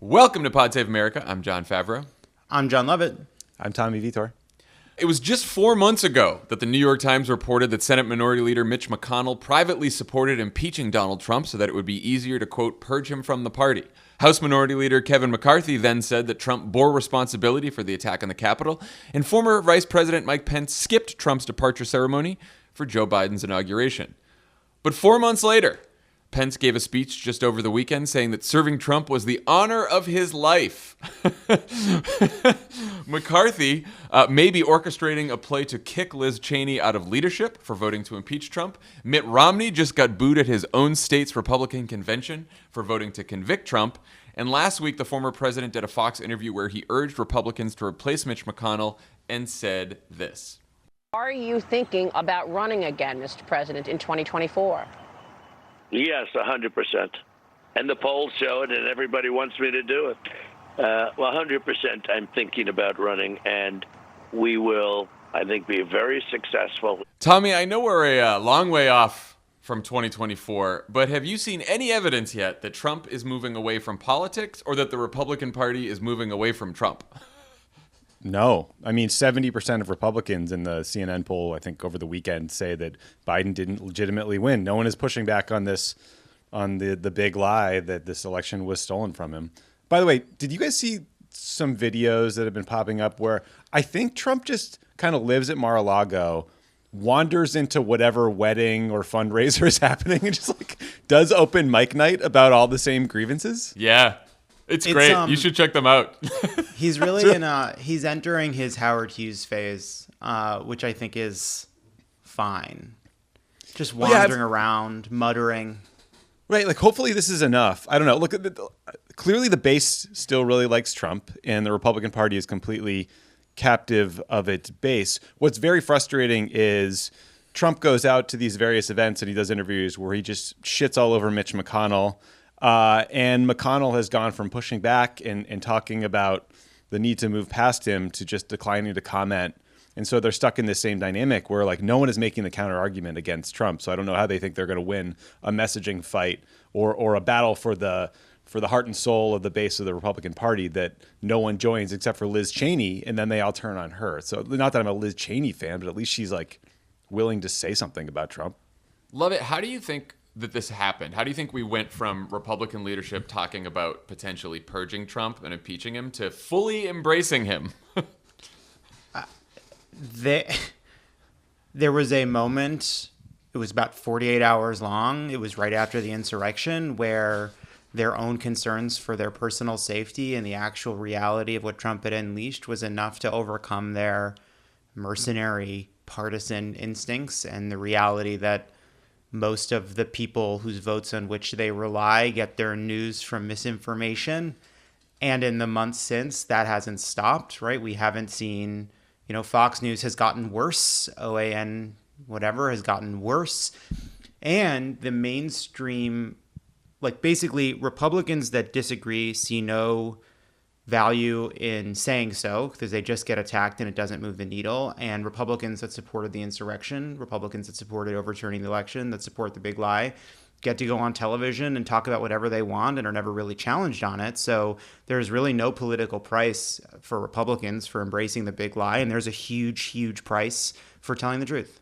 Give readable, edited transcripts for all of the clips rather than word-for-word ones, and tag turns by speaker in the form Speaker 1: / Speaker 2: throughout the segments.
Speaker 1: Welcome to Pod Save America. I'm Jon Favreau.
Speaker 2: I'm Jon Lovett.
Speaker 3: I'm Tommy Vietor.
Speaker 1: It was just 4 months ago that the New York Times reported that Senate Minority Leader Mitch McConnell privately supported impeaching Donald Trump so that it would be easier to, quote, purge him from the party. House Minority Leader Kevin McCarthy then said that Trump bore responsibility for the attack on the Capitol, and former Vice President Mike Pence skipped Trump's departure ceremony for Joe Biden's inauguration. But 4 months later, Pence gave a speech just over the weekend saying that serving Trump was the honor of his life. McCarthy may be orchestrating a play to kick Liz Cheney out of leadership for voting to impeach Trump. Mitt Romney just got booed at his own state's Republican convention for voting to convict Trump. And last week, the former president did a Fox interview where he urged Republicans to replace Mitch McConnell and said this.
Speaker 4: Are you thinking about running again, Mr. President, in 2024?
Speaker 5: Yes, 100%. And the polls show it, and everybody wants me to do it. 100% I'm thinking about running, and we will, I think, be very successful.
Speaker 1: Tommy, I know we're a long way off from 2024, but have you seen any evidence yet that Trump is moving away from politics or that the Republican Party is moving away from Trump?
Speaker 3: No. I mean, 70% of Republicans in the CNN poll, I think over the weekend, say that Biden didn't legitimately win. No one is pushing back on this, on the big lie that this election was stolen from him. By the way, did you guys see some videos that have been popping up where I think Trump just kind of lives at Mar-a-Lago, wanders into whatever wedding or fundraiser is happening and just like does open mic night about all the same grievances?
Speaker 1: Yeah. It's great. You should check them out.
Speaker 2: He's really he's entering his Howard Hughes phase, which I think is fine. Just wandering around, muttering.
Speaker 3: Right. Like, hopefully this is enough. I don't know. Look, clearly the base still really likes Trump, and the Republican Party is completely captive of its base. What's very frustrating is Trump goes out to these various events and he does interviews where he just shits all over Mitch McConnell. And McConnell has gone from pushing back and talking about the need to move past him to just declining to comment. And so they're stuck in this same dynamic where like no one is making the counter argument against Trump. So I don't know how they think they're going to win a messaging fight or a battle for the heart and soul of the base of the Republican Party that no one joins except for Liz Cheney. And then they all turn on her. So not that I'm a Liz Cheney fan, but at least she's like willing to say something about Trump.
Speaker 1: Lovett, how do you think that this happened? How do you think we went from Republican leadership talking about potentially purging Trump and impeaching him to fully embracing him?
Speaker 2: There was a moment, it was about 48 hours long. It was right after the insurrection where their own concerns for their personal safety and the actual reality of what Trump had unleashed was enough to overcome their mercenary partisan instincts and the reality that most of the people whose votes on which they rely get their news from misinformation. And in the months since, that hasn't stopped, right? We haven't seen, Fox News has gotten worse. OAN, whatever, has gotten worse. And the mainstream, like basically Republicans that disagree see no value in saying so because they just get attacked and it doesn't move the needle. And Republicans that supported the insurrection, Republicans that supported overturning the election, that support the big lie, get to go on television and talk about whatever they want and are never really challenged on it. So there's really no political price for Republicans for embracing the big lie. And there's a huge, huge price for telling the truth.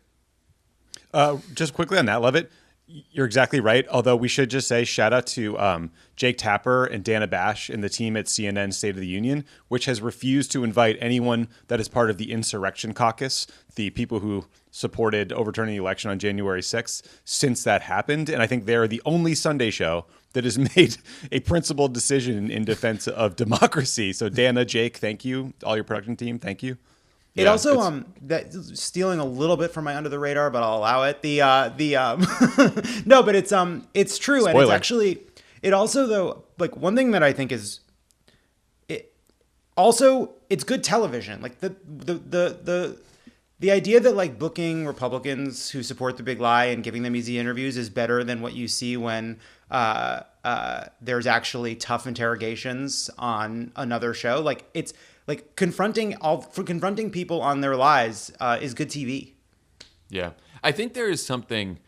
Speaker 3: Just quickly on that, Lovett. You're exactly right. Although we should just say shout out to Jake Tapper and Dana Bash and the team at CNN State of the Union, which has refused to invite anyone that is part of the insurrection caucus, the people who supported overturning the election on January 6th, since that happened. And I think they're the only Sunday show that has made a principled decision in defense of democracy. So Dana, Jake, thank you. All your production team, thank you.
Speaker 2: It also that stealing a little bit from my under the radar, but I'll allow it. No, but it's true.
Speaker 3: Spoiler.
Speaker 2: And it's actually it also though, like one thing that I think is it's good television. Like the idea that like booking Republicans who support the big lie and giving them easy interviews is better than what you see when there's actually tough interrogations on another show. Like it's like confronting people on their lies is good TV.
Speaker 1: Yeah. I think there is something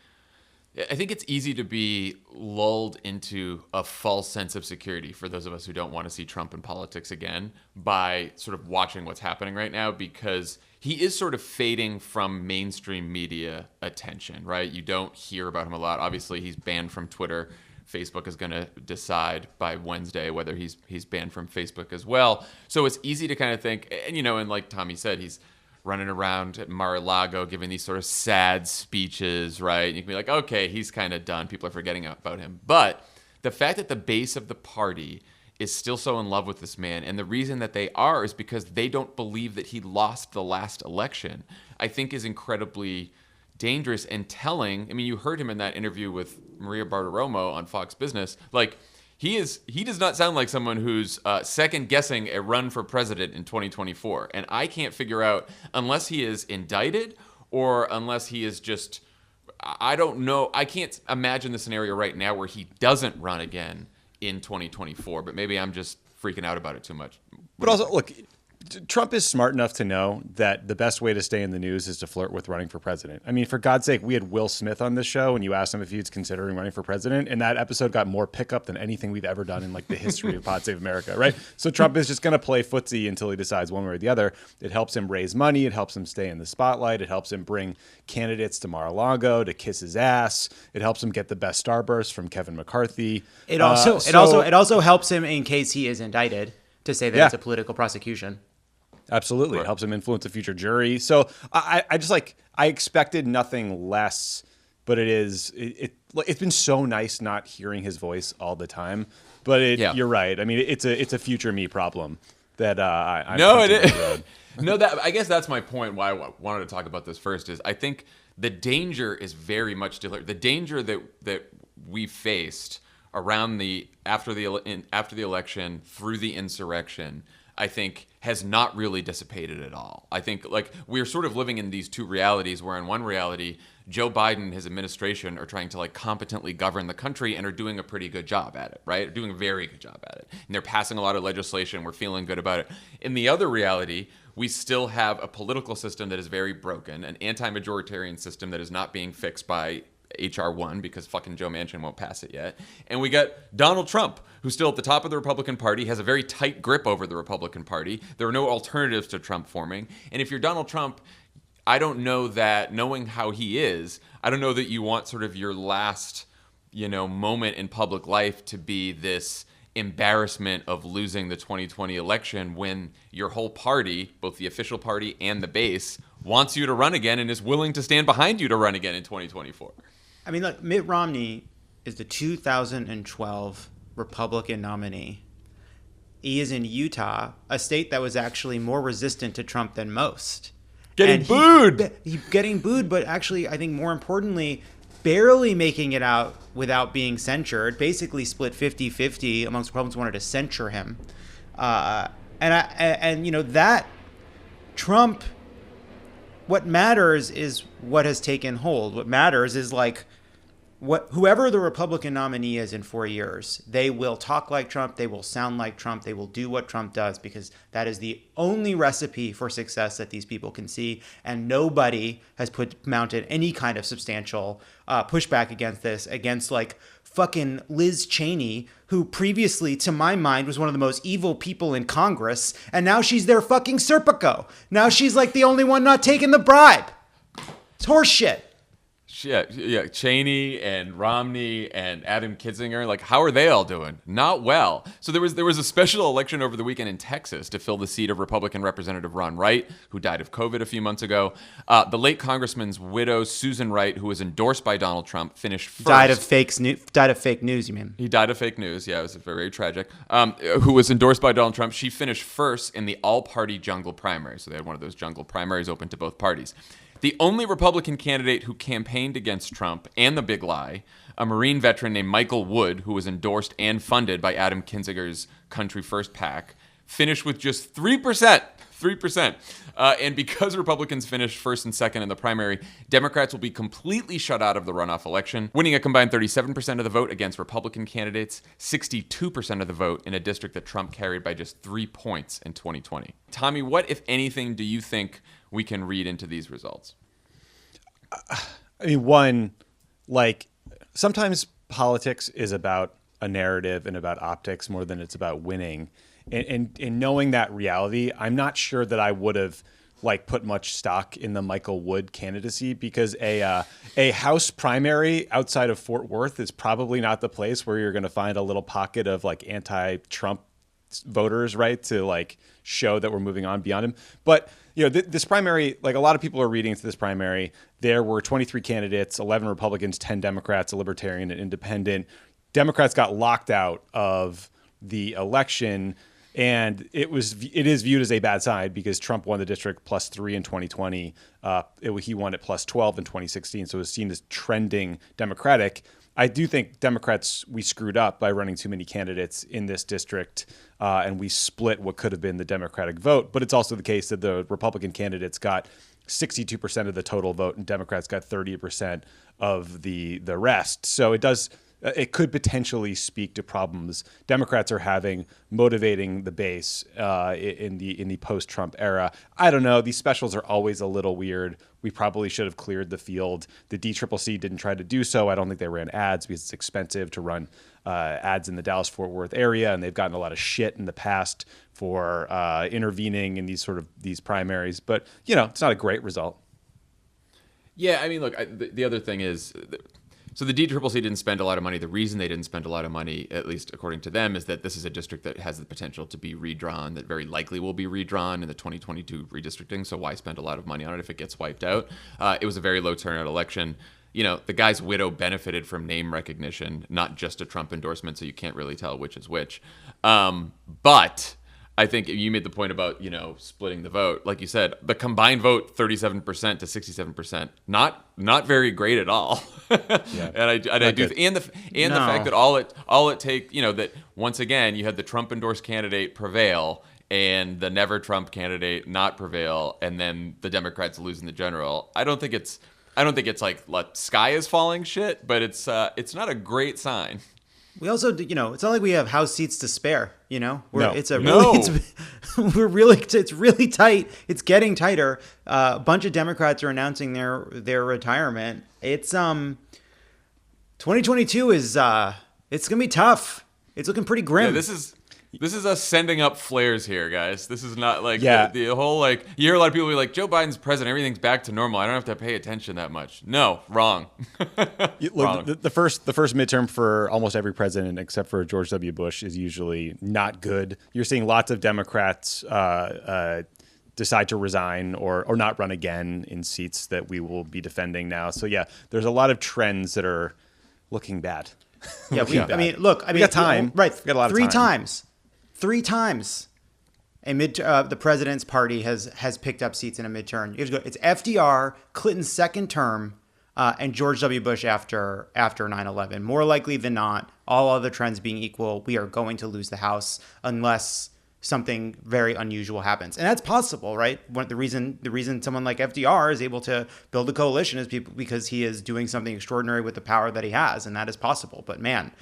Speaker 1: I think it's easy to be lulled into a false sense of security for those of us who don't want to see Trump in politics again by sort of watching what's happening right now, because he is sort of fading from mainstream media attention, right? You don't hear about him a lot. Obviously, he's banned from Twitter. Facebook is going to decide by Wednesday whether he's banned from Facebook as well. So it's easy to kind of think, and like Tommy said, he's running around at Mar-a-Lago giving these sort of sad speeches, right? You can be like, okay, he's kind of done. People are forgetting about him. But the fact that the base of the party is still so in love with this man, and the reason that they are is because they don't believe that he lost the last election, I think is incredibly dangerous and telling. I mean, you heard him in that interview with Maria Bartiromo on Fox Business. Like, he does not sound like someone who's second guessing a run for president in 2024. And I can't figure out, unless he is indicted or unless he is just, I don't know. I can't imagine the scenario right now where he doesn't run again in 2024. But maybe I'm just freaking out about it too much.
Speaker 3: But also, look, Trump is smart enough to know that the best way to stay in the news is to flirt with running for president. I mean, for God's sake, we had Will Smith on this show, and you asked him if he was considering running for president, and that episode got more pickup than anything we've ever done in like the history of Pod Save America, right? So Trump is just going to play footsie until he decides one way or the other. It helps him raise money. It helps him stay in the spotlight. It helps him bring candidates to Mar-a-Lago to kiss his ass. It helps him get the best starburst from Kevin McCarthy.
Speaker 2: It also helps him in case he is indicted to say that it's a political prosecution.
Speaker 3: Absolutely. Right. It helps him influence a future jury. So I just I expected nothing less, but it's been so nice not hearing his voice all the time. But you're right. I mean, it's a future me problem that I'm
Speaker 1: I guess that's my point. Why I wanted to talk about this first is I think the danger is very much the danger that we faced around after the election through the insurrection, I think has not really dissipated at all. I think like we're sort of living in these two realities where in one reality, Joe Biden and his administration are trying to like competently govern the country and are doing a pretty good job at it, right? Doing a very good job at it. And they're passing a lot of legislation. We're feeling good about it. In the other reality, we still have a political system that is very broken, an anti-majoritarian system that is not being fixed by H.R. 1 because fucking Joe Manchin won't pass it yet. And we got Donald Trump, who's still at the top of the Republican Party, has a very tight grip over the Republican Party. There are no alternatives to Trump forming. And if you're Donald Trump, I don't know that, knowing how he is, I don't know that you want sort of your last, moment in public life to be this embarrassment of losing the 2020 election when your whole party, both the official party and the base, wants you to run again and is willing to stand behind you to run again in 2024.
Speaker 2: I mean, look, Mitt Romney is the 2012 Republican nominee. He is in Utah, a state that was actually more resistant to Trump than most.
Speaker 1: Getting booed,
Speaker 2: but actually, I think more importantly, barely making it out without being censured. Basically split 50-50 amongst Republicans who wanted to censure him. That Trump, what matters is what has taken hold. What matters is whoever the Republican nominee is in 4 years, they will talk like Trump, they will sound like Trump, they will do what Trump does, because that is the only recipe for success that these people can see. And nobody has mounted any kind of substantial pushback against this, against fucking Liz Cheney, who previously, to my mind, was one of the most evil people in Congress, and now she's their fucking Serpico. Now she's the only one not taking the bribe. It's horseshit.
Speaker 1: Yeah, Cheney and Romney and Adam Kinzinger, how are they all doing? Not well. So there was a special election over the weekend in Texas to fill the seat of Republican Representative Ron Wright, who died of COVID a few months ago. The late congressman's widow, Susan Wright, who was endorsed by Donald Trump, finished first.
Speaker 2: Died of fake news, you mean?
Speaker 1: He died of fake news. Yeah, it was very tragic. Who was endorsed by Donald Trump. She finished first in the all-party jungle primary. So they had one of those jungle primaries open to both parties. The only Republican candidate who campaigned against Trump and the big lie, a Marine veteran named Michael Wood, who was endorsed and funded by Adam Kinzinger's Country First PAC, finished with just 3%. 3%. And because Republicans finished first and second in the primary, Democrats will be completely shut out of the runoff election, winning a combined 37% of the vote against Republican candidates, 62% of the vote in a district that Trump carried by just 3 points in 2020. Tommy, what, if anything, do you think we can read into these results?
Speaker 3: I mean, one, sometimes politics is about a narrative and about optics more than it's about winning. And knowing that reality, I'm not sure that I would have put much stock in the Michael Wood candidacy, because a House primary outside of Fort Worth is probably not the place where you're going to find a little pocket of anti-Trump voters, right, to show that we're moving on beyond him. But this primary, a lot of people are reading into this primary. There were 23 candidates, 11 Republicans, 10 Democrats, a Libertarian, and Independent. Democrats got locked out of the election, and it is viewed as a bad sign because Trump won the district +3 in 2020. He won it +12 in 2016, so it was seen as trending Democratic. I do think Democrats, we screwed up by running too many candidates in this district, and we split what could have been the Democratic vote. But it's also the case that the Republican candidates got 62% of the total vote, and Democrats got 30% of the rest. So it could potentially speak to problems Democrats are having motivating the base in the post-Trump era. I don't know. These specials are always a little weird. We probably should have cleared the field. The DCCC didn't try to do so. I don't think they ran ads because it's expensive to run ads in the Dallas-Fort Worth area, and they've gotten a lot of shit in the past for intervening in these primaries. But it's not a great result.
Speaker 1: Yeah, I mean, look, the other thing is. So the DCCC didn't spend a lot of money. The reason they didn't spend a lot of money, at least according to them, is that this is a district that has the potential to be redrawn, that very likely will be redrawn in the 2022 redistricting. So why spend a lot of money on it if it gets wiped out? It was a very low turnout election. The guy's widow benefited from name recognition, not just a Trump endorsement, so you can't really tell which is which. But I think you made the point about, splitting the vote. Like you said, the combined vote, 37% to 67%, not very great at all. Yeah. I do, and the fact that all it take, that once again you had the Trump endorsed candidate prevail and the never Trump candidate not prevail, and then the Democrats lose in the general. I don't think it's sky is falling shit, but it's not a great sign.
Speaker 2: We also, it's not like we have House seats to spare, It's really tight. It's getting tighter. A bunch of Democrats are announcing their retirement. It's 2022 is it's gonna be tough. It's looking pretty grim.
Speaker 1: Yeah, this is us sending up flares here, guys. This is not the whole you hear a lot of people be like, Joe Biden's president, everything's back to normal. I don't have to pay attention that much. No, wrong.
Speaker 3: Wrong. The first midterm for almost every president except for George W. Bush is usually not good. You're seeing lots of Democrats decide to resign or not run again in seats that we will be defending now. So yeah, there's a lot of trends that are looking bad.
Speaker 2: Yeah, we got time. Right, we got a lot of time. Three times, the president's party has picked up seats in a midterm. It's FDR, Clinton's second term, and George W. Bush after 9/11. More likely than not, all other trends being equal, we are going to lose the House unless something very unusual happens, and that's possible, right? The reason someone like FDR is able to build a coalition is because he is doing something extraordinary with the power that he has, and that is possible. But man,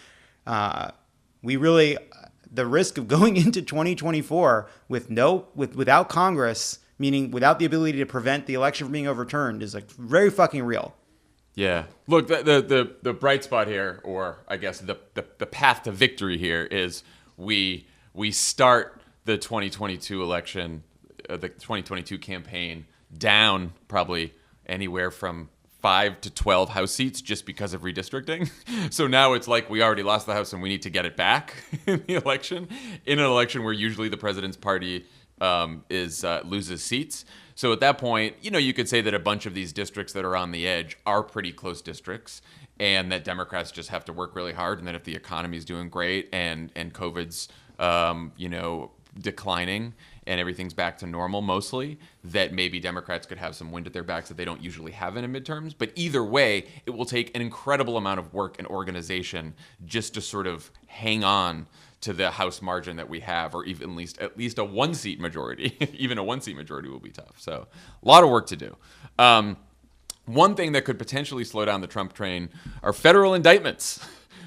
Speaker 2: the risk of going into 2024 without Congress, meaning without the ability to prevent the election from being overturned, is very fucking real.
Speaker 1: Yeah. Look, the bright spot here, or I guess the path to victory here, is we start the 2022 election, the 2022 campaign down probably anywhere from 5 to 12 House seats just because of redistricting. So now it's like we already lost the House and we need to get it back in the election, in an election where usually the president's party loses seats. So at that point, you could say that a bunch of these districts that are on the edge are pretty close districts, and that Democrats just have to work really hard. And then if the economy is doing great and COVID's declining and everything's back to normal mostly, that maybe Democrats could have some wind at their backs that they don't usually have in midterms. But either way, it will take an incredible amount of work and organization just to sort of hang on to the House margin that we have, or even at least a one-seat majority. Even a one-seat majority will be tough. So a lot of work to do. One thing that could potentially slow down the Trump train are federal indictments,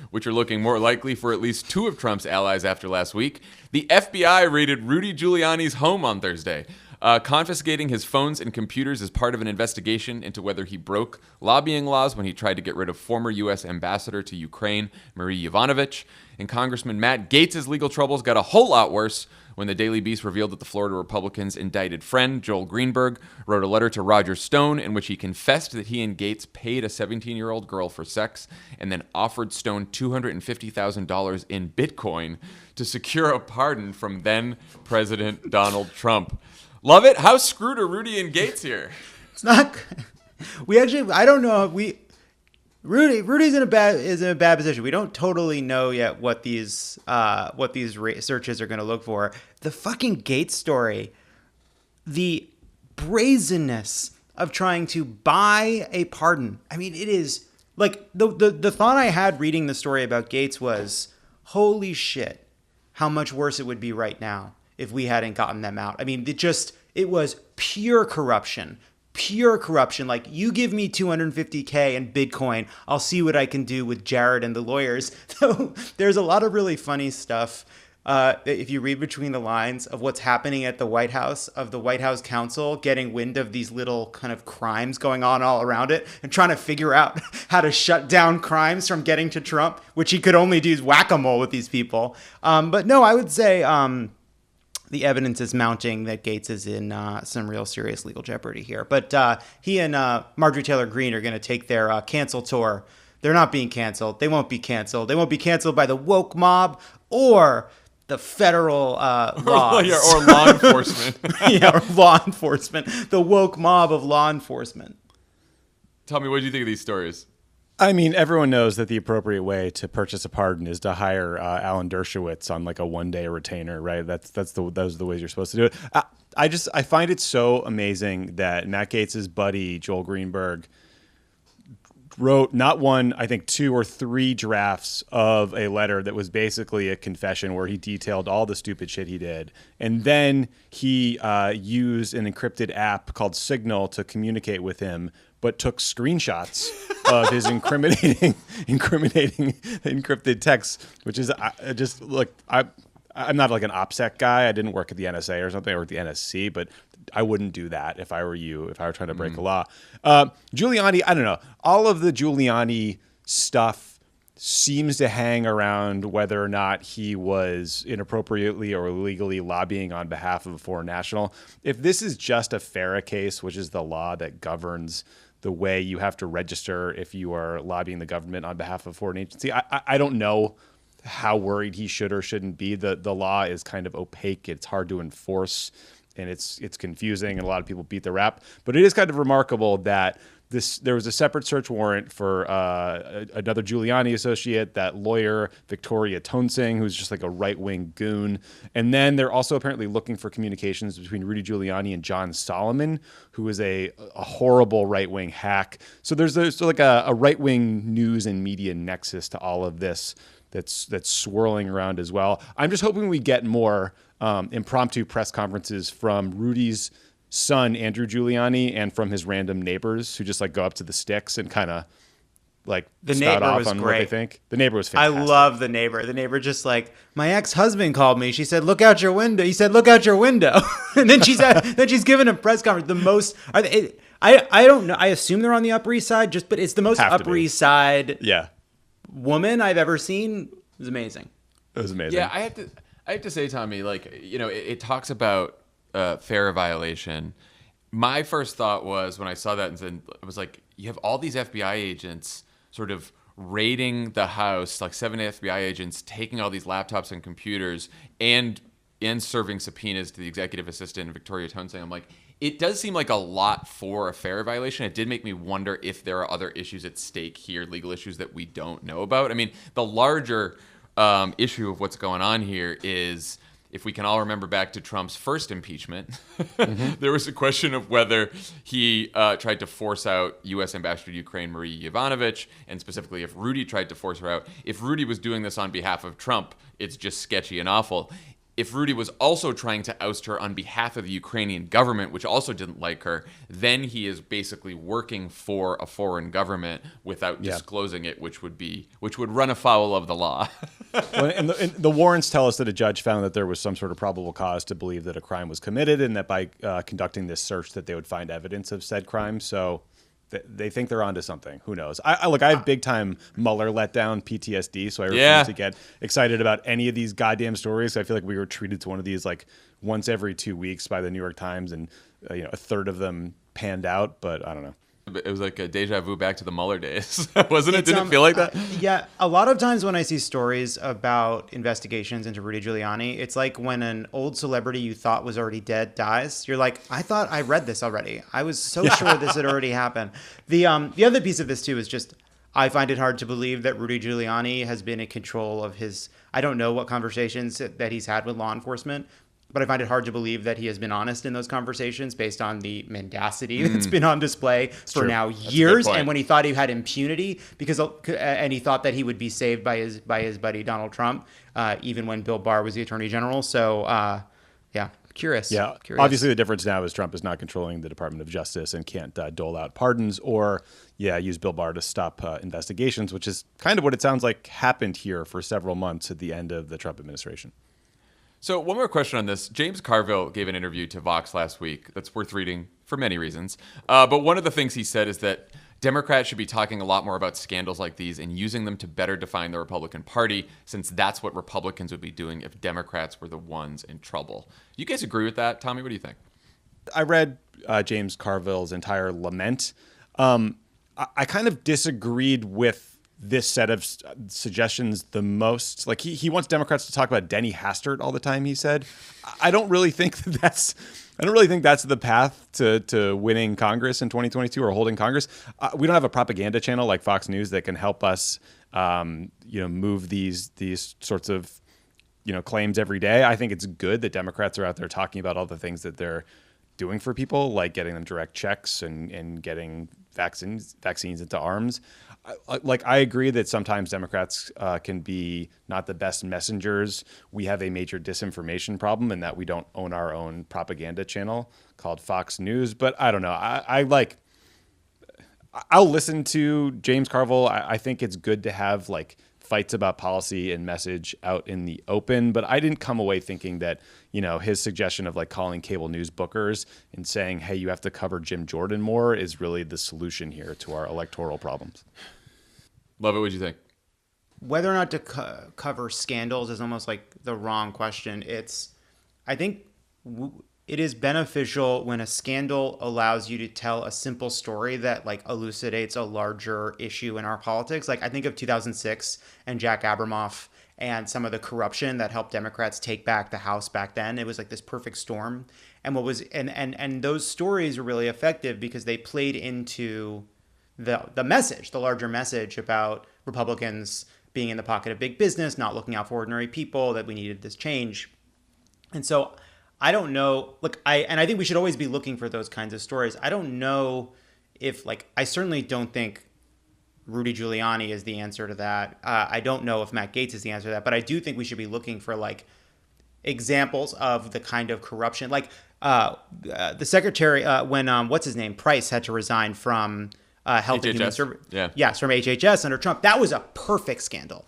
Speaker 1: which are looking more likely for at least two of Trump's allies after last week. The FBI raided Rudy Giuliani's home on Thursday. confiscating his phones and computers as part of an investigation into whether he broke lobbying laws when he tried to get rid of former U.S. ambassador to Ukraine, Marie Yovanovitch. And Congressman Matt Gaetz' legal troubles got a whole lot worse when the Daily Beast revealed that the Florida Republicans' indicted friend, Joel Greenberg, wrote a letter to Roger Stone in which he confessed that he and Gaetz paid a 17-year-old girl for sex and then offered Stone $250,000 in Bitcoin to secure a pardon from then-President Donald Trump. Lovett, how screwed are Rudy and Gaetz here?
Speaker 2: It's not. I don't know if Rudy's in a bad position. We don't totally know yet what these searches are going to look for. The fucking Gaetz story, the brazenness of trying to buy a pardon. I mean, it is like the thought I had reading the story about Gaetz was, holy shit, how much worse it would be right now if we hadn't gotten them out. I mean, it was pure corruption. Pure corruption. Like, you give me $250K in Bitcoin, I'll see what I can do with Jared and the lawyers. So there's a lot of really funny stuff if you read between the lines of what's happening at the White House, of the White House counsel getting wind of these little kind of crimes going on all around it and trying to figure out how to shut down crimes from getting to Trump, which he could only do whack-a-mole with these people. But no, I would say the evidence is mounting that Gaetz is in some real serious legal jeopardy here. But he and Marjorie Taylor Greene are going to take their cancel tour. They're not being canceled. They won't be canceled. They won't be canceled by the woke mob or the federal laws.
Speaker 1: Or law enforcement.
Speaker 2: Or law enforcement. The woke mob of law enforcement.
Speaker 1: Tommy, what do you think of these stories?
Speaker 3: I mean, everyone knows that the appropriate way to purchase a pardon is to hire Alan Dershowitz on like a one-day retainer, right? Those are the ways you're supposed to do it. I find it so amazing that Matt Gaetz' buddy Joel Greenberg wrote not one, I think 2 or 3 drafts of a letter that was basically a confession where he detailed all the stupid shit he did. And then he used an encrypted app called Signal to communicate with him, but took screenshots of his incriminating encrypted text, which is just like, I'm not like an OPSEC guy. I didn't work at the NSA or something, or at the NSC, but I wouldn't do that if I were you, if I were trying to break a law. Giuliani, I don't know. All of the Giuliani stuff seems to hang around whether or not he was inappropriately or illegally lobbying on behalf of a foreign national. If this is just a FARA case, which is the law that governs the way you have to register if you are lobbying the government on behalf of a foreign agency, I don't know how worried he should or shouldn't be. The law is kind of opaque. It's hard to enforce, and it's confusing, and a lot of people beat the rap. But it is kind of remarkable that there was a separate search warrant for another Giuliani associate, that lawyer Victoria Toensing, who's just like a right-wing goon. And then they're also apparently looking for communications between Rudy Giuliani and John Solomon, who is a horrible right-wing hack. So there's like a right-wing news and media nexus to all of this that's swirling around as well. I'm just hoping we get more impromptu press conferences from Rudy's son, Andrew Giuliani, and from his random neighbors who just like go up to the sticks and kind of like spout off on what they think. The neighbor was fantastic.
Speaker 2: I love the neighbor. The neighbor just like, my ex-husband called me. She said, look out your window. He said, look out your window. And then she's giving a press conference. The most, I don't know. I assume they're on the Upper East Side, but it's the most Upper East Side woman I've ever seen. It was amazing.
Speaker 3: It was amazing.
Speaker 1: Yeah, I have to say, Tommy, like, you know, it talks about FARA violation. My first thought was when I saw that, and then it was like, you have all these FBI agents sort of raiding the house, like 7 FBI agents taking all these laptops and computers and serving subpoenas to the executive assistant, Victoria Toensing. I'm like, it does seem like a lot for a FARA violation. It did make me wonder if there are other issues at stake here, legal issues that we don't know about. I mean, the larger issue of what's going on here is, if we can all remember back to Trump's first impeachment, there was a question of whether he tried to force out U.S. Ambassador to Ukraine, Marie Yovanovitch, and specifically if Rudy tried to force her out. If Rudy was doing this on behalf of Trump, it's just sketchy and awful. if Rudy was also trying to oust her on behalf of the Ukrainian government, which also didn't like her, then he is basically working for a foreign government without disclosing it, which would run afoul of the law.
Speaker 3: Well, and the warrants tell us that a judge found that there was some sort of probable cause to believe that a crime was committed, and that by conducting this search that they would find evidence of said crime. So they think they're onto something. Who knows? I have big time Mueller letdown PTSD, so I refuse to get excited about any of these goddamn stories. I feel like we were treated to one of these like once every 2 weeks by the New York Times, and a third of them panned out. But I don't know.
Speaker 1: It was like a deja vu back to the Mueller days, wasn't it? Didn't it feel like that?
Speaker 2: Yeah. A lot of times when I see stories about investigations into Rudy Giuliani, it's like when an old celebrity you thought was already dead dies. You're like, I thought I read this already. I was so sure this had already happened. The other piece of this too is just, I find it hard to believe that Rudy Giuliani has been in control of his, I don't know what conversations that he's had with law enforcement, but I find it hard to believe that he has been honest in those conversations based on the mendacity that's been on display for now years. And when he thought he had impunity and he thought that he would be saved by his buddy Donald Trump, even when Bill Barr was the attorney general. So, curious.
Speaker 3: Yeah.
Speaker 2: Curious.
Speaker 3: Obviously, the difference now is Trump is not controlling the Department of Justice and can't dole out pardons or, use Bill Barr to stop investigations, which is kind of what it sounds like happened here for several months at the end of the Trump administration.
Speaker 1: So one more question on this. James Carville gave an interview to Vox last week that's worth reading for many reasons. But one of the things he said is that Democrats should be talking a lot more about scandals like these and using them to better define the Republican Party, since that's what Republicans would be doing if Democrats were the ones in trouble. You guys agree with that? Tommy, what do you think?
Speaker 3: I read James Carville's entire lament. I kind of disagreed with this set of suggestions the most. Like he wants Democrats to talk about Denny Hastert all the time, he said. I don't really think that's the path to winning Congress in 2022 or holding Congress. We don't have a propaganda channel like Fox News that can help us move these sorts of claims every day. I think it's good that Democrats are out there talking about all the things that they're doing for people, like getting them direct checks and getting vaccines into arms. I agree that sometimes Democrats can be not the best messengers. We have a major disinformation problem in that we don't own our own propaganda channel called Fox News. But I don't know. I'll listen to James Carville. I think it's good to have fights about policy and message out in the open. But I didn't come away thinking that, his suggestion of calling cable news bookers and saying, hey, you have to cover Jim Jordan more is really the solution here to our electoral problems.
Speaker 1: Lovett, what do you think?
Speaker 2: Whether or not to cover scandals is almost like the wrong question. I think it is beneficial when a scandal allows you to tell a simple story that elucidates a larger issue in our politics. I think of 2006 and Jack Abramoff and some of the corruption that helped Democrats take back the House back then. It was this perfect storm. And and those stories were really effective because they played into the message, the larger message about Republicans being in the pocket of big business, not looking out for ordinary people, that we needed this change. And so I don't know. I think we should always be looking for those kinds of stories. I don't know if I certainly don't think Rudy Giuliani is the answer to that. I don't know if Matt Gaetz is the answer to that, but I do think we should be looking for examples of the kind of corruption. The secretary, when what's his name, Price, had to resign from Health and Human Services. Yes, from HHS under Trump. That was a perfect scandal.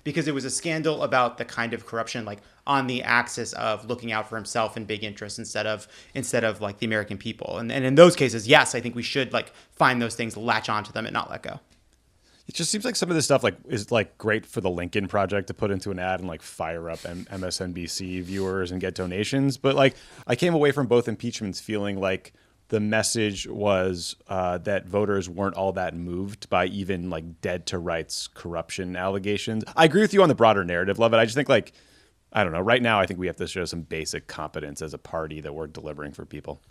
Speaker 2: Because it was a scandal about the kind of corruption on the axis of looking out for himself and big interests instead of the American people. And in those cases, yes, I think we should find those things, latch onto them, and not let go.
Speaker 3: It just seems like some of this stuff is great for the Lincoln Project to put into an ad and fire up MSNBC viewers and get donations. But I came away from both impeachments feeling the message was that voters weren't all that moved by even dead to rights corruption allegations. I agree with you on the broader narrative, Lovett. I just think I don't know. Right now, I think we have to show some basic competence as a party that we're delivering for people.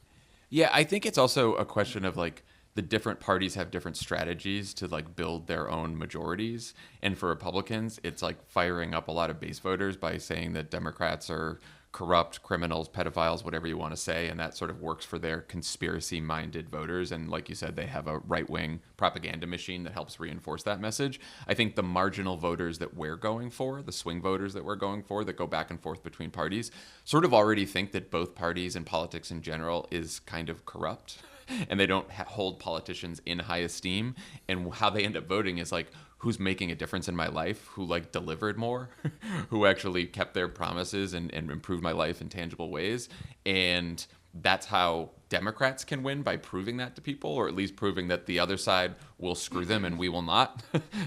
Speaker 1: Yeah, I think it's also a question of the different parties have different strategies to build their own majorities. And for Republicans, it's firing up a lot of base voters by saying that Democrats are corrupt criminals, pedophiles, whatever you want to say, and that sort of works for their conspiracy-minded voters. And like you said, they have a right-wing propaganda machine that helps reinforce that message. I think the marginal voters that we're going for, the swing voters that we're going for, that go back and forth between parties, sort of already think that both parties and politics in general is kind of corrupt, and they don't hold politicians in high esteem. And how they end up voting is like, who's making a difference in my life, who like delivered more, who actually kept their promises and improved my life in tangible ways. And that's how Democrats can win, by proving that to people, or at least proving that the other side will screw them and we will not.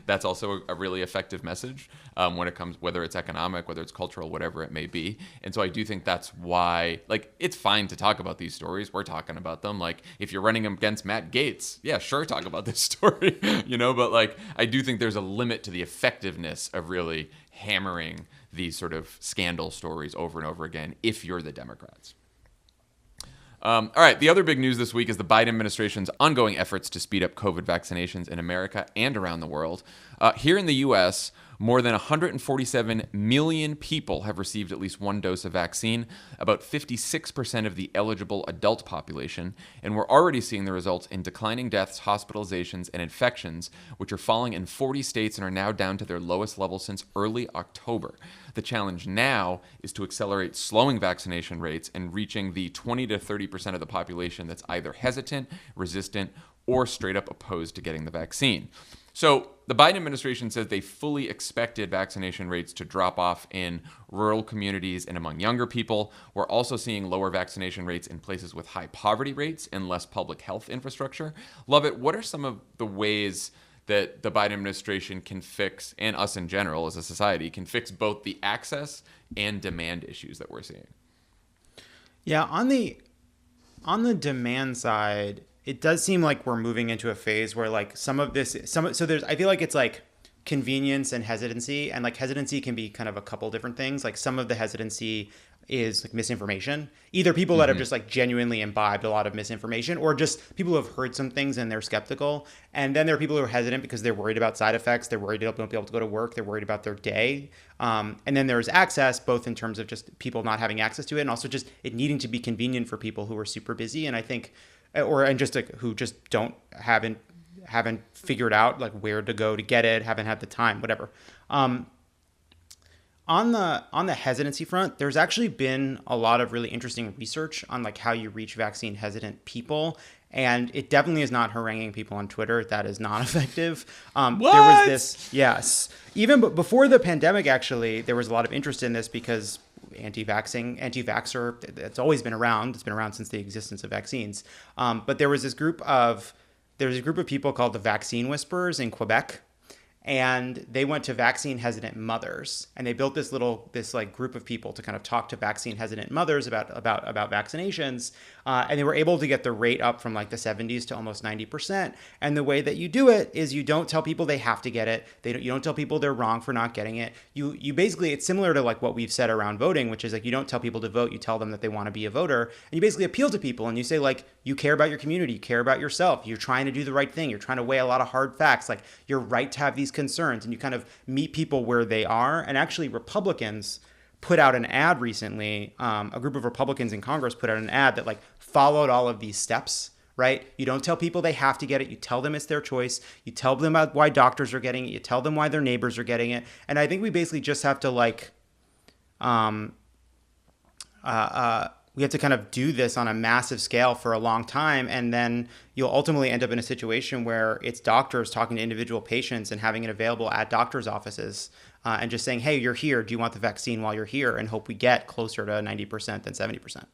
Speaker 1: That's also a really effective message when it comes, whether it's economic, whether it's cultural, whatever it may be. And so I do think that's why, like, it's fine to talk about these stories. We're talking about them. Like, if you're running against Matt Gaetz, yeah, sure, talk about this story, but like, I do think there's a limit to the effectiveness of really hammering these sort of scandal stories over and over again if you're the Democrats. All right, the other big news this week is the Biden administration's ongoing efforts to speed up COVID vaccinations in America and around the world. Here in the U.S., more than 147 million people have received at least one dose of vaccine, about 56% of the eligible adult population, and we're already seeing the results in declining deaths, hospitalizations, and infections, which are falling in 40 states and are now down to their lowest level since early October. The challenge now is to accelerate slowing vaccination rates and reaching the 20 to 30% of the population that's either hesitant, resistant, or straight up opposed to getting the vaccine. So the Biden administration says they fully expected vaccination rates to drop off in rural communities and among younger people. We're also seeing lower vaccination rates in places with high poverty rates and less public health infrastructure. Lovett, what are some of the ways that the Biden administration can fix, and us in general as a society, can fix both the access and demand issues that we're seeing?
Speaker 2: Yeah, on the demand side, it does seem like we're moving into a phase where like so there's, I feel like it's like convenience and hesitancy, and like hesitancy can be kind of a couple different things. Like some of the hesitancy is like misinformation, either people that have just like genuinely imbibed a lot of misinformation, or just people who have heard some things and they're skeptical. And then there are people who are hesitant because they're worried about side effects. They're worried they won't be able to go to work. They're worried about their day. And then there's access, both in terms of just people not having access to it, and also just it needing to be convenient for people who are super busy. And I think, and just like who just haven't figured out like where to go to get it, haven't had the time, whatever. On the hesitancy front, there's actually been a lot of really interesting research on like how you reach vaccine hesitant people. And it definitely is not haranguing people on Twitter. That is not effective. There was this, yes. Even before the pandemic, actually, there was a lot of interest in this because anti-vaxxer, it's always been around. It's been around since the existence of vaccines. But there was a group of people called the Vaccine Whisperers in Quebec. And they went to vaccine hesitant mothers, and they built this like group of people to kind of talk to vaccine hesitant mothers about vaccinations. And they were able to get the rate up from like the 70s to almost 90%. And the way that you do it is you don't tell people they have to get it. You don't tell people they're wrong for not getting it. You basically, it's similar to like what we've said around voting, which is like you don't tell people to vote. You tell them that they want to be a voter. And you basically appeal to people and you say like, you care about your community, you care about yourself, you're trying to do the right thing, you're trying to weigh a lot of hard facts, like you're right to have these concerns, and you kind of meet people where they are. And actually Republicans put out an ad recently, a group of Republicans in Congress put out an ad that like followed all of these steps, right? You don't tell people they have to get it, you tell them it's their choice, you tell them about why doctors are getting it, you tell them why their neighbors are getting it. And I think we basically just have to like, we have to kind of do this on a massive scale for a long time. And then you'll ultimately end up in a situation where it's doctors talking to individual patients and having it available at doctors' offices and just saying, hey, you're here. Do you want the vaccine while you're here? And hope we get closer to 90% than 70%.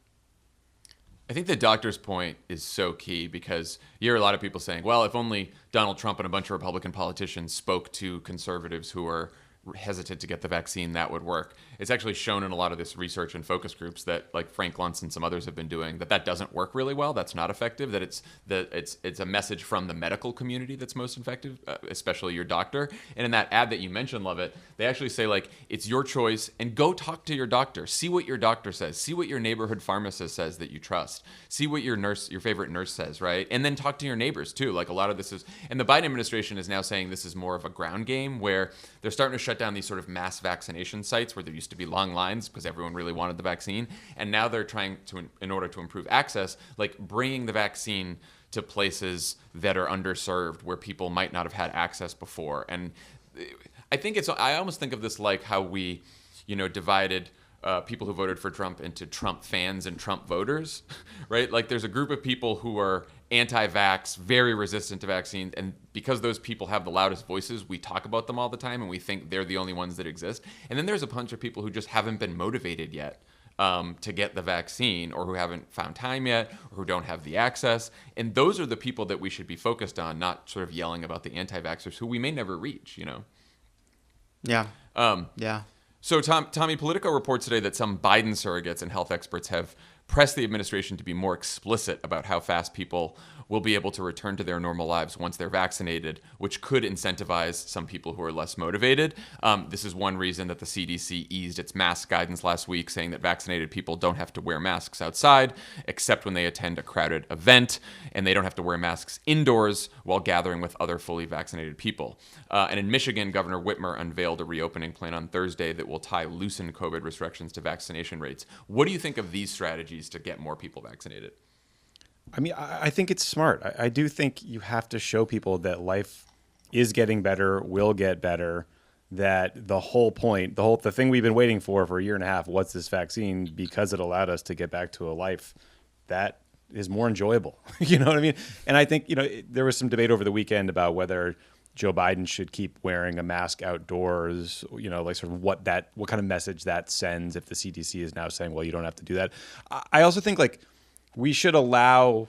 Speaker 1: I think the doctor's point is so key because you hear a lot of people saying, well, if only Donald Trump and a bunch of Republican politicians spoke to conservatives who are hesitant to get the vaccine, that would work. It's actually shown in a lot of this research and focus groups that like Frank Luntz and some others have been doing that doesn't work really well. That's not effective. That it's a message from the medical community that's most effective, especially your doctor. And in that ad that you mentioned, Lovett, they actually say like it's your choice and go talk to your doctor. See what your doctor says. See what your neighborhood pharmacist says that you trust. See what your favorite nurse says, right? And then talk to your neighbors too. Like a lot of this is, and the Biden administration is now saying this is more of a ground game where they're starting to shut shut down these sort of mass vaccination sites where there used to be long lines because everyone really wanted the vaccine. And now they're trying to, in order to improve access, like bringing the vaccine to places that are underserved where people might not have had access before. And I almost think of this like how we, divided people who voted for Trump into Trump fans and Trump voters, right? Like there's a group of people who are anti-vax, very resistant to vaccines, and because those people have the loudest voices, we talk about them all the time and we think they're the only ones that exist. And then there's a bunch of people who just haven't been motivated yet to get the vaccine, or who haven't found time yet, or who don't have the access. And those are the people that we should be focused on, not sort of yelling about the anti-vaxxers who we may never reach,
Speaker 2: Yeah. Yeah.
Speaker 1: So, Tommy, Politico reports today that some Biden surrogates and health experts have pressed the administration to be more explicit about how fast people will be able to return to their normal lives once they're vaccinated, which could incentivize some people who are less motivated. This is one reason that the CDC eased its mask guidance last week, saying that vaccinated people don't have to wear masks outside, except when they attend a crowded event, and they don't have to wear masks indoors while gathering with other fully vaccinated people. And in Michigan, Governor Whitmer unveiled a reopening plan on Thursday that will tie loosened COVID restrictions to vaccination rates. What do you think of these strategies to get more people vaccinated?
Speaker 3: I mean, I think it's smart. I do think you have to show people that life is getting better, will get better, that the whole point, the thing we've been waiting for a year and a half, what's this vaccine, because it allowed us to get back to a life that is more enjoyable. You know what I mean? And I think, there was some debate over the weekend about whether Joe Biden should keep wearing a mask outdoors, like sort of what kind of message that sends if the CDC is now saying, well, you don't have to do that. I also think we should allow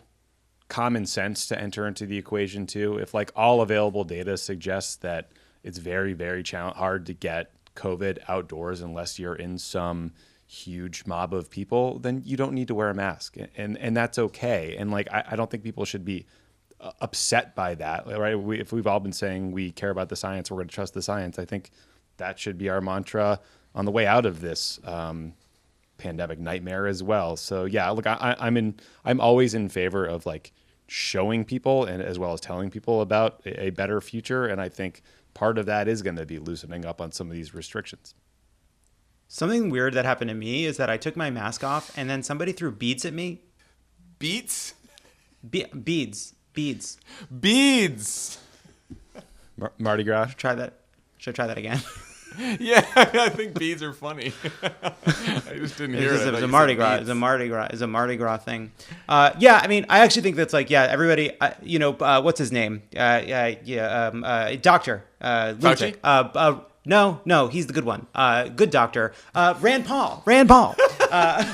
Speaker 3: common sense to enter into the equation too. If all available data suggests that it's very, very hard to get COVID outdoors unless you're in some huge mob of people, then you don't need to wear a mask, and that's okay. And I don't think people should be upset by that, right? If we've all been saying we care about the science, we're going to trust the science. I think that should be our mantra on the way out of this pandemic nightmare as well. So yeah, look, I'm always in favor of showing people and as well as telling people about a better future. And I think part of that is going to be loosening up on some of these restrictions.
Speaker 2: Something weird that happened to me is that I took my mask off and then somebody threw beads at me.
Speaker 1: Beats?
Speaker 2: Beads.
Speaker 3: Mardi Gras.
Speaker 2: Should I try that again?
Speaker 1: Yeah, I think beads are funny. I just didn't hear it.
Speaker 2: It was a Mardi Gras. It's a Mardi Gras thing. Yeah, I mean, I actually think that's everybody. What's his name? Doctor
Speaker 1: Fauci?
Speaker 2: No, he's the good one. Good doctor. Rand Paul.
Speaker 1: Oh,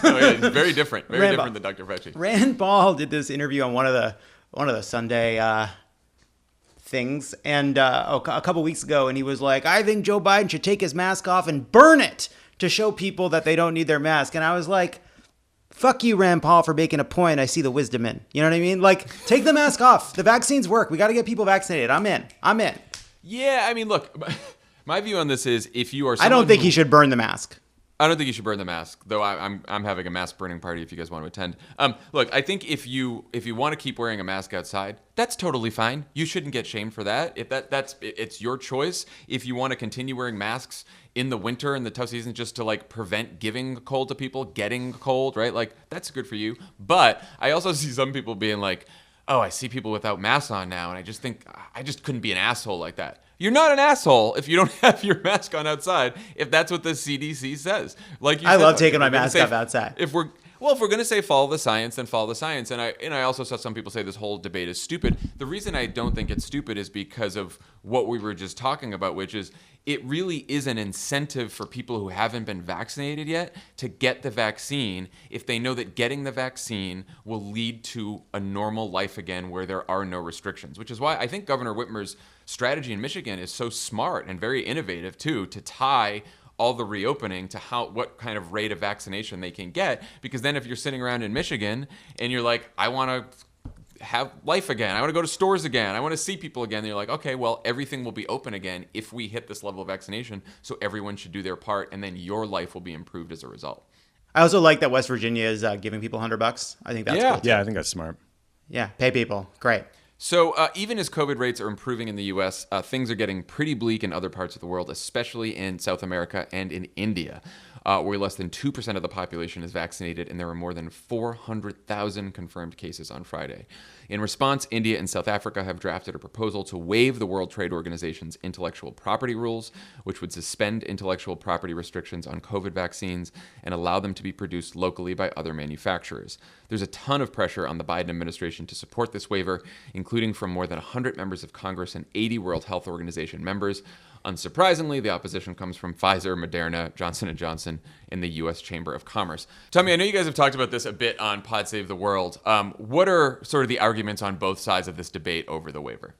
Speaker 1: yeah, very different. Very different than Dr. Fauci.
Speaker 2: Rand Paul did this interview on one of the Sunday things, and a couple weeks ago, and he was like, I think Joe Biden should take his mask off and burn it to show people that they don't need their mask. And I was like, fuck you, Rand Paul, for making a point I see the wisdom in. You know what I mean? Take the mask off. The vaccines work. We got to get people vaccinated. I'm in.
Speaker 1: Yeah, I mean, look, my view on this is if you are
Speaker 2: I don't think he should burn the mask.
Speaker 1: I don't think you should burn the mask, though. I'm having a mask burning party if you guys want to attend. Look, I think if you want to keep wearing a mask outside, that's totally fine. You shouldn't get shamed for that. If it's your choice. If you want to continue wearing masks in the winter and the tough season just to prevent giving a cold to people, getting a cold, right? That's good for you. But I also see some people being like, oh, I see people without masks on now, and I just think I just couldn't be an asshole like that. You're not an asshole if you don't have your mask on outside, if that's what the CDC says.
Speaker 2: I love taking my mask off outside.
Speaker 1: If we're going to say follow the science, then follow the science. And I also saw some people say this whole debate is stupid. The reason I don't think it's stupid is because of what we were just talking about, which is it really is an incentive for people who haven't been vaccinated yet to get the vaccine if they know that getting the vaccine will lead to a normal life again where there are no restrictions, which is why I think Governor Whitmer's strategy in Michigan is so smart and very innovative too, to tie all the reopening to what kind of rate of vaccination they can get. Because then if you're sitting around in Michigan and you're like, I want to have life again, I want to go to stores again, I want to see people again, then you're like, okay, well, everything will be open again if we hit this level of vaccination, so everyone should do their part, and then your life will be improved as a result.
Speaker 2: I also like that West Virginia is giving people $100. I think that's cool too.
Speaker 3: Yeah, I think that's smart.
Speaker 2: Yeah, pay people. Great.
Speaker 1: So even as COVID rates are improving in the U.S., things are getting pretty bleak in other parts of the world, especially in South America and in India, where less than 2% of the population is vaccinated, and there were more than 400,000 confirmed cases on Friday. In response, India and South Africa have drafted a proposal to waive the World Trade Organization's intellectual property rules, which would suspend intellectual property restrictions on COVID vaccines and allow them to be produced locally by other manufacturers. There's a ton of pressure on the Biden administration to support this waiver, including from more than 100 members of Congress and 80 World Health Organization members. Unsurprisingly, the opposition comes from Pfizer, Moderna, Johnson & Johnson, and the U.S. Chamber of Commerce. Tommy, I know you guys have talked about this a bit on Pod Save the World. What are sort of the arguments on both sides of this debate over the waiver?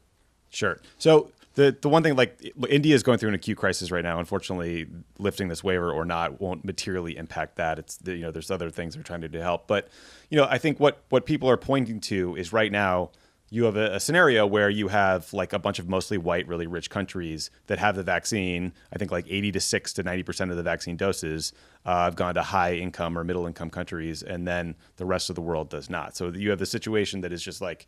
Speaker 3: Sure. So the one thing, like, India is going through an acute crisis right now. Unfortunately, lifting this waiver or not won't materially impact that. It's, there's other things they're trying to do to help. But, I think what people are pointing to is right now, you have a scenario where you have like a bunch of mostly white, really rich countries that have the vaccine. I think like 86 to 90% of the vaccine doses have gone to high income or middle income countries, and then the rest of the world does not. So you have the situation that is just like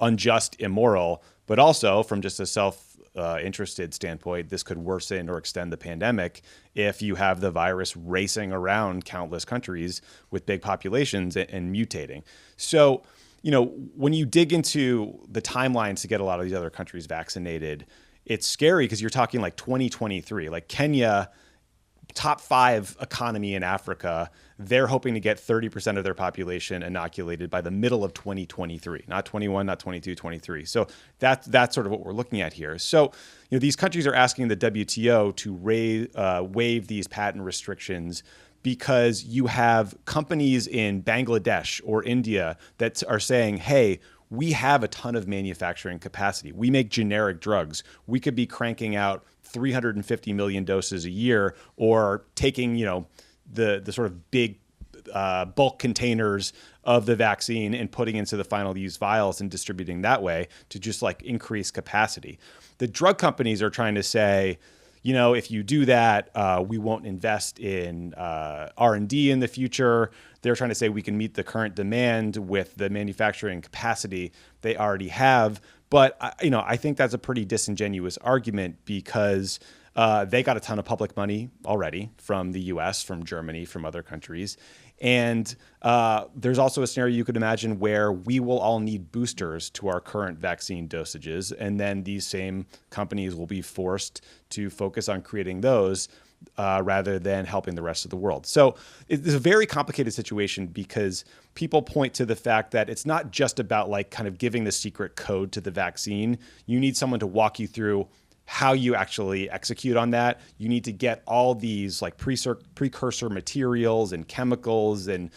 Speaker 3: unjust, immoral, but also from just a self-interested standpoint, this could worsen or extend the pandemic if you have the virus racing around countless countries with big populations and mutating. So, when you dig into the timelines to get a lot of these other countries vaccinated, it's scary because you're talking like 2023, like Kenya, top 5 economy in Africa. They're hoping to get 30% of their population inoculated by the middle of 2023, not 21, not 22, 23. So that's sort of what we're looking at here. So, these countries are asking the WTO to waive these patent restrictions because you have companies in Bangladesh or India that are saying, hey, we have a ton of manufacturing capacity. We make generic drugs. We could be cranking out 350 million doses a year, or taking, the sort of big bulk containers of the vaccine and putting into the final use vials and distributing that way to just like increase capacity. The drug companies are trying to say, if you do that, we won't invest in R&D in the future. They're trying to say we can meet the current demand with the manufacturing capacity they already have. But, I think that's a pretty disingenuous argument because they got a ton of public money already from the U.S., from Germany, from other countries. And there's also a scenario you could imagine where we will all need boosters to our current vaccine dosages. And then these same companies will be forced to focus on creating those rather than helping the rest of the world. So it's a very complicated situation because people point to the fact that it's not just about like kind of giving the secret code to the vaccine. You need someone to walk you through how you actually execute on that. You need to get all these like precursor materials and chemicals and,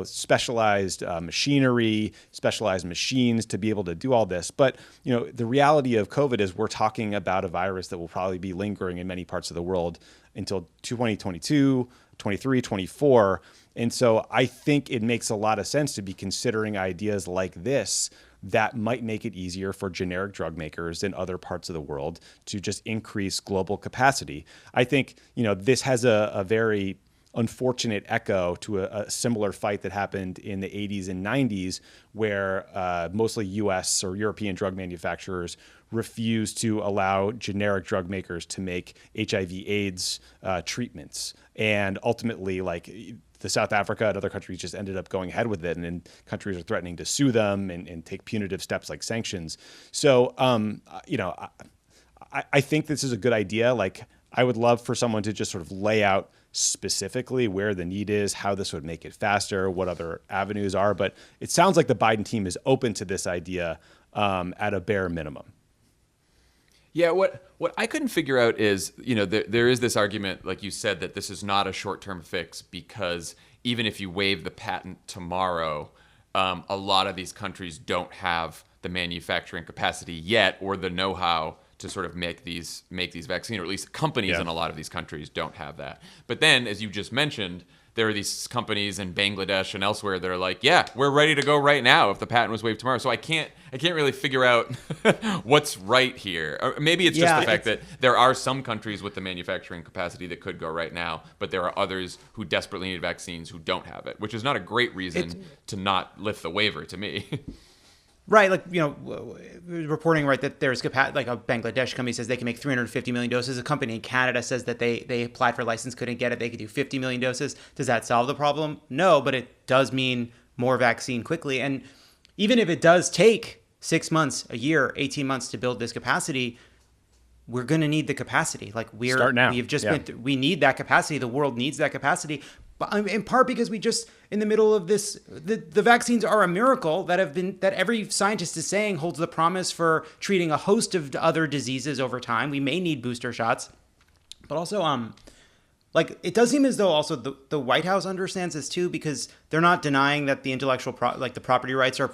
Speaker 3: specialized machinery, specialized machines to be able to do all this. But, the reality of COVID is we're talking about a virus that will probably be lingering in many parts of the world until 2022, 23, 24. And so I think it makes a lot of sense to be considering ideas like this that might make it easier for generic drug makers in other parts of the world to just increase global capacity. I think, this has a very unfortunate echo to a similar fight that happened in the 80s and 90s where mostly US or European drug manufacturers refused to allow generic drug makers to make HIV/AIDS treatments. And ultimately, the South Africa and other countries just ended up going ahead with it, and then countries are threatening to sue them and take punitive steps like sanctions. So, I think this is a good idea. Like, I would love for someone to just sort of lay out specifically where the need is, how this would make it faster, what other avenues are. But it sounds like the Biden team is open to this idea at a bare minimum.
Speaker 1: Yeah, what I couldn't figure out is, there is this argument, like you said, that this is not a short-term fix because even if you waive the patent tomorrow, a lot of these countries don't have the manufacturing capacity yet or the know-how to sort of make these vaccines, or at least companies in a lot of these countries don't have that. But then, as you just mentioned, there are these companies in Bangladesh and elsewhere that are like, yeah, we're ready to go right now if the patent was waived tomorrow. So I can't really figure out what's right here. Or maybe it's just the fact that there are some countries with the manufacturing capacity that could go right now, but there are others who desperately need vaccines who don't have it, which is not a great reason to not lift the waiver to me.
Speaker 2: Right, like, reporting, right, that there's like a Bangladesh company says they can make 350 million doses. A company in Canada says that they applied for a license, couldn't get it. They could do 50 million doses. Does that solve the problem? No, but it does mean more vaccine quickly. And even if it does take 6 months, a year, 18 months to build this capacity, we're going to need the capacity. Like
Speaker 3: Start now.
Speaker 2: We've just
Speaker 3: Yeah.
Speaker 2: we need that capacity. The world needs that capacity. But in part because we just, in the middle of this, the vaccines are a miracle that every scientist is saying holds the promise for treating a host of other diseases over time. We may need booster shots, but also, like, it does seem as though also the White House understands this too, because they're not denying that the intellectual the property rights are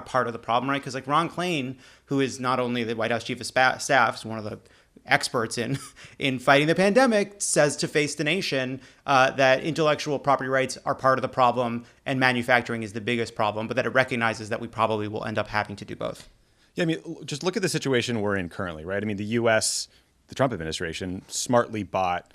Speaker 2: part of the problem, right? Because like Ron Klain, who is not only the White House chief of staff, is one of the experts in fighting the pandemic, says to Face the Nation that intellectual property rights are part of the problem and manufacturing is the biggest problem, but that it recognizes that we probably will end up having to do both.
Speaker 3: Yeah, I mean, just look at the situation we're in currently, right? I mean, the U.S., the Trump administration, smartly bought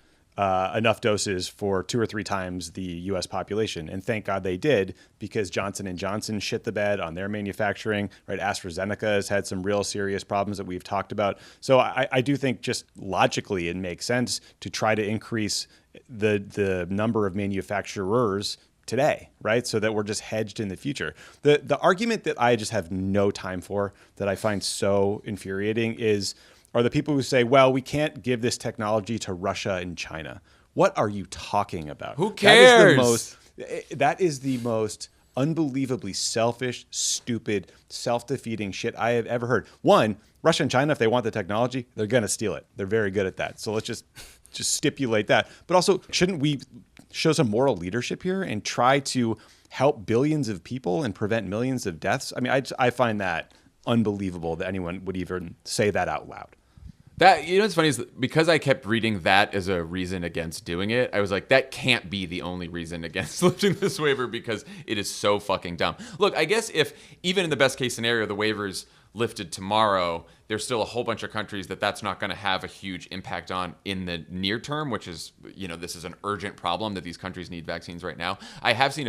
Speaker 3: enough doses for 2 or 3 times the U.S. population. And thank God they did, because Johnson & Johnson shit the bed on their manufacturing, right? AstraZeneca has had some real serious problems that we've talked about. So I do think just logically it makes sense to try to increase the number of manufacturers today, right? So that we're just hedged in the future. The argument that I just have no time for, that I find so infuriating, are the people who say, well, we can't give this technology to Russia and China. What are you talking about?
Speaker 1: Who cares?
Speaker 3: That is the most unbelievably selfish, stupid, self-defeating shit I have ever heard. One, Russia and China, if they want the technology, they're going to steal it. They're very good at that. So let's just stipulate that. But also, shouldn't we show some moral leadership here and try to help billions of people and prevent millions of deaths? I mean, I find that unbelievable that anyone would even say that out loud.
Speaker 1: That, what's funny is that because I kept reading that as a reason against doing it, I was like, that can't be the only reason against lifting this waiver, because it is so fucking dumb. Look, I guess if even in the best case scenario, the waiver's lifted tomorrow, there's still a whole bunch of countries that's not going to have a huge impact on in the near term, which is, this is an urgent problem that these countries need vaccines right now. I have seen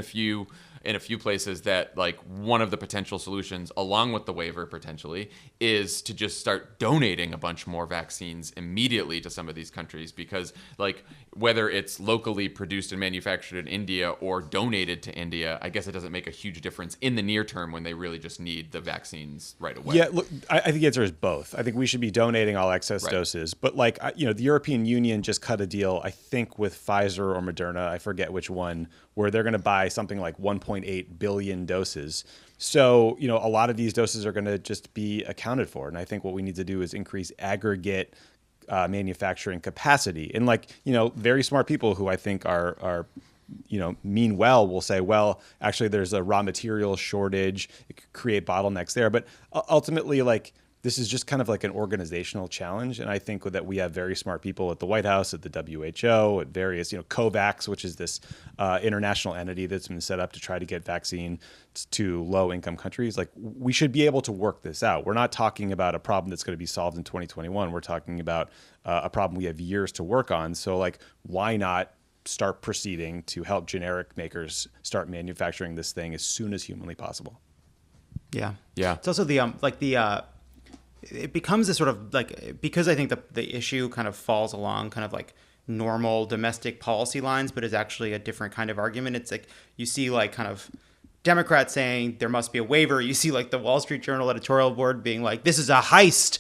Speaker 1: in a few places that, like, one of the potential solutions, along with the waiver potentially, is to just start donating a bunch more vaccines immediately to some of these countries, because, like, whether it's locally produced and manufactured in India or donated to India, I guess it doesn't make a huge difference in the near term when they really just need the vaccines right away.
Speaker 3: Yeah, look, I think the answer is both. I think we should be donating all excess doses, but the European Union just cut a deal, I think with Pfizer or Moderna, I forget which one, where they're going to buy something like 1.8 billion doses. So, a lot of these doses are going to just be accounted for. And I think what we need to do is increase aggregate manufacturing capacity. And very smart people who I think are mean well will say, well, actually there's a raw material shortage. It could create bottlenecks there. But ultimately, this is just kind of like an organizational challenge. And I think that we have very smart people at the White House, at the WHO, at various, COVAX, which is this international entity that's been set up to try to get vaccine to low income countries. We should be able to work this out. We're not talking about a problem that's going to be solved in 2021. We're talking about a problem we have years to work on. So why not start proceeding to help generic makers start manufacturing this thing as soon as humanly possible?
Speaker 2: Yeah.
Speaker 1: Yeah.
Speaker 2: It's also it becomes a sort of because I think the issue kind of falls along kind of like normal domestic policy lines, but is actually a different kind of argument. It's you see kind of Democrats saying there must be a waiver. You see the Wall Street Journal editorial board being like, this is a heist.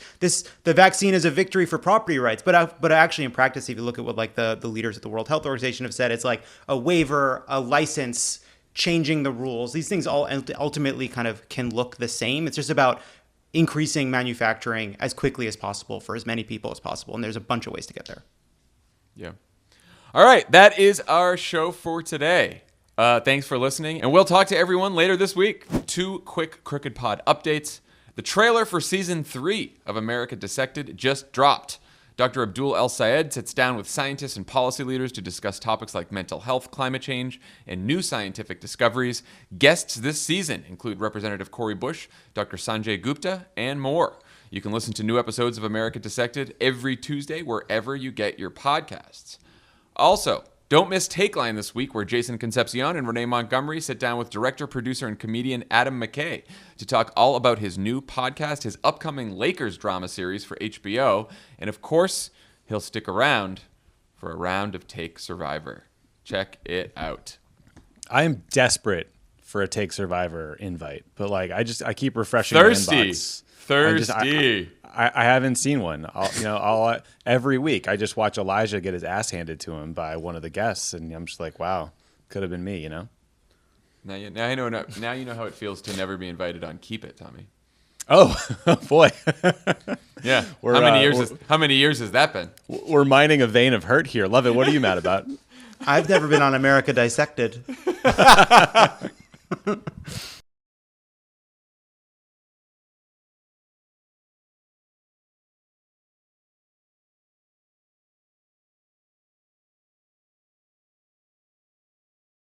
Speaker 2: The vaccine is a victory for property rights. But actually in practice, if you look at what the leaders at the World Health Organization have said, it's like a waiver, a license, changing the rules. These things all ultimately kind of can look the same. It's just about increasing manufacturing as quickly as possible for as many people as possible. And there's a bunch of ways to get there.
Speaker 1: Yeah. All right. That is our show for today. Thanks for listening. And we'll talk to everyone later this week. 2 quick Crooked Pod updates. The trailer for Season 3 of America Dissected just dropped. Dr. Abdul El-Sayed sits down with scientists and policy leaders to discuss topics like mental health, climate change, and new scientific discoveries. Guests this season include Representative Cori Bush, Dr. Sanjay Gupta, and more. You can listen to new episodes of America Dissected every Tuesday wherever you get your podcasts. Also, Don't miss Takeline this week, where Jason Concepcion and Renee Montgomery sit down with director, producer, and comedian Adam McKay to talk all about his new podcast, his upcoming Lakers drama series for HBO, and of course, he'll stick around for a round of Take Survivor. Check it out.
Speaker 3: I am desperate for a Take Survivor invite, but like I keep refreshing
Speaker 1: Thirsty.
Speaker 3: my inbox.
Speaker 1: Thirsty.
Speaker 3: I haven't seen one. Every week I just watch Elijah get his ass handed to him by one of the guests, and I'm just like, wow, could have been me,
Speaker 1: Now you know how it feels to never be invited on Keep It, Tommy.
Speaker 3: Oh boy.
Speaker 1: Yeah. How many years has that been?
Speaker 3: We're mining a vein of hurt here. Love it. What are you mad about?
Speaker 2: I've never been on America Dissected.